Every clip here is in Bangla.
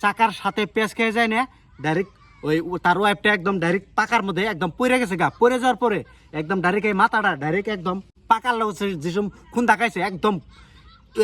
চাকার সাথে পেঁচ খেয়ে যায় না, ডাইরেক্ট ওই তার ওয়াইফটা একদম ডাইরেক্ট পাকার মধ্যে একদম পড়ে গেছে গা। পড়ে যাওয়ার পরে একদম ডাইরেক্ট এই মাথাটা ডাইরেক্ট একদম পাকার লাগছে, যেসব খুন দেখাইছে একদম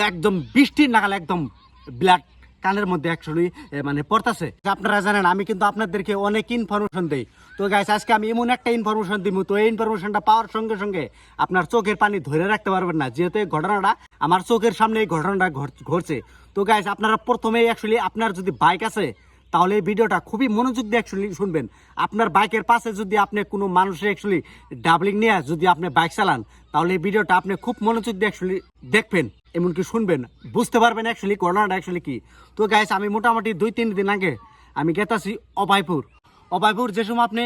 একদম বৃষ্টির নাগাল একদম ব্লাড কানের মধ্যে অ্যাকচুয়ালি মানে পড়তেছে। আপনারা জানেন আমি কিন্তু আপনাদেরকে অনেক ইনফরমেশন দেই। তো গাইস আজকে আমি এমন একটা ইনফরমেশন দিব, তো এই ইনফরমেশনটা পাওয়ার সঙ্গে সঙ্গে আপনার চোখের পানি ধরে রাখতে পারবেন না, যেহেতু এই ঘটনাটা আমার চোখের সামনে এই ঘটনাটা ঘটছে। তো গাইস আপনারা প্রথমেই অ্যাকচুয়ালি আপনার যদি বাইক আছে তাহলে এই ভিডিওটা খুবই মনোযোগ দিয়ে অ্যাকচুয়ালি শুনবেন। আপনার বাইকের পাশে যদি আপনি কোনো মানুষের অ্যাকচুয়ালি ডাবলিং নিয়ে যদি আপনি বাইক চালান তাহলে এই ভিডিওটা আপনি খুব মনোযোগ দিয়ে অ্যাকচুয়ালি দেখবেন, এমনকি শুনবেন, বুঝতে পারবেন অ্যাকচুয়ালি ঘটনাটা অ্যাকচুয়ালি কি। তো গাইস আমি মোটামুটি 2-3 দিন আগে আমি গেতাছি অভয়পুর যে সময় আপনি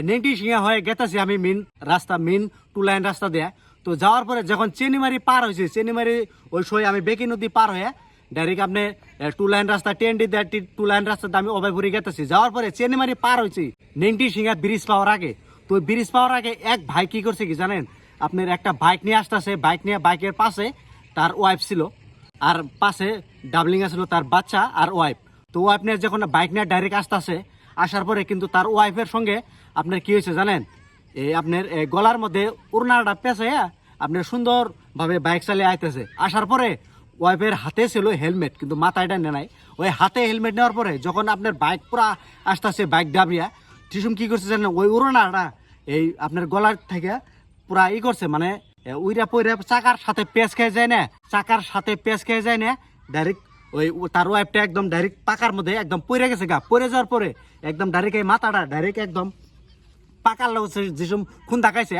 নেংটি সিংহা হয়ে গেতাছি আমি মেন 2 লাইন রাস্তা দেয়া। তো যাওয়ার পরে যখন চেনিমারি পার হয়েছে, চেনিমারি ওই সময় আমি বেকি নদী পার হয়ে ডাইরেক্ট আপনি 2 লাইন রাস্তা টেন্ডি দেয় 2 লাইন রাস্তাতে আমি অভয়পুরে গেতেছি। যাওয়ার পরে চেনিমারি পার হয়েছি নেংটি সিংহা ব্রিজ পাওয়ার আগে। তো ওই ব্রিজ পাওয়ার আগে এক ভাই কি করছে কি জানেন, আপনার একটা বাইক নিয়ে আসতেছে, বাইকের পাশে তার ওয়াইফ ছিল, আর পাশে ডাবলিং আসলো তার বাচ্চা আর ওয়াইফ। তো ওয়াইফ নিয়ে যখন বাইক নিয়ে ডাইরেক্ট আসতেছে, আসার পরে কিন্তু তার ওয়াইফের সঙ্গে আপনার কি হয়েছে জানেন, এই আপনার গলার মধ্যে উড়নাটা পেঁচাইয়া আপনার সুন্দরভাবে বাইক চালিয়ে আইতেছে। আসার পরে ওয়াইফের হাতে ছিল হেলমেট, কিন্তু মাথায় এটা নেয়। ওই হাতে হেলমেট নেওয়ার পরে যখন আপনার বাইক পুরা আসতেছে, বাইক ডাবরিয়া টিসুম কি করছে জানেন, ওই উড়নাটা এই আপনার গলার থেকে পুরা করছে, মানে উইরা পইরা চাকার সাথে পেঁচ খেয়ে যায় না, ডাইরেক্ট ওই তার ওয়াইফটা একদম ডাইরেক্ট পাকার মধ্যে একদম পড়ে গেছে গা। পড়ে যাওয়ার পরে একদম ডাইরেক্ট এই মাথাটা ডাইরেক্ট একদম পাকার লাগছে, যেসব খুন দেখাইছে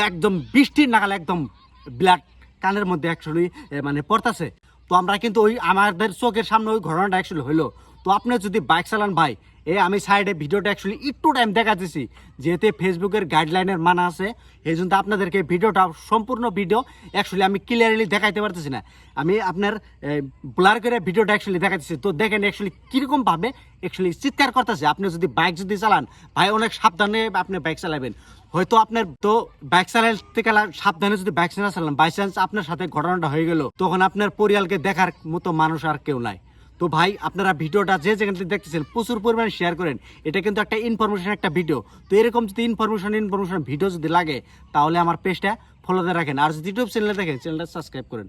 একদম বৃষ্টির নাগাল একদম ব্লাড কানের মধ্যে অ্যাকচুয়ালি মানে পড়তেছে। তো আমরা কিন্তু ওই আমাদের চোখের সামনে ওই ঘটনাটা অ্যাকচুয়ালি হইলো। তো আপনি যদি বাইক চালান ভাই, আমি সাইডে ভিডিওটা অ্যাকচুয়ালি একটু টাইম দেখা দিচ্ছি, যেহেতু ফেসবুকের গাইডলাইনের মানা আছে, এই জন্য আপনাদেরকে ভিডিওটা সম্পূর্ণ ভিডিও অ্যাকচুয়ালি আমি ক্লিয়ারলি দেখাইতে পারতেছি না, আমি আপনার ব্লার করে ভিডিওটা অ্যাকচুয়ালি দেখাচ্ছি। তো দেখেন অ্যাকচুয়ালি কীরকমভাবে অ্যাকচুয়ালি চিৎকার করতেছে। আপনি যদি বাইক যদি চালান ভাই, অনেক সাবধানে আপনি বাইক চালাবেন। হয়তো আপনার তো বাইক চালাতে গেলে সাবধানে যদি বাইক চালান, বাই চান্স আপনার সাথে ঘটনাটা হয়ে গেল, তখন আপনার পরিয়ালকে দেখার মতো মানুষ আর কেউ নাই। তো ভাই আপনারা ভিডিওটা যে যেখান থেকে দেখতেছেন প্রচুর পরিমাণে শেয়ার করেন, এটা কিন্তু একটা ইনফরমেশন একটা ভিডিও। তো এরকম যদি ইনফরমেশন ভিডিও যদি লাগে তাহলে আমার পেজটা ফলোতে রাখেন, আর যদি ইউটিউব চ্যানেলে দেখেন চ্যানেলটা সাবস্ক্রাইব করেন।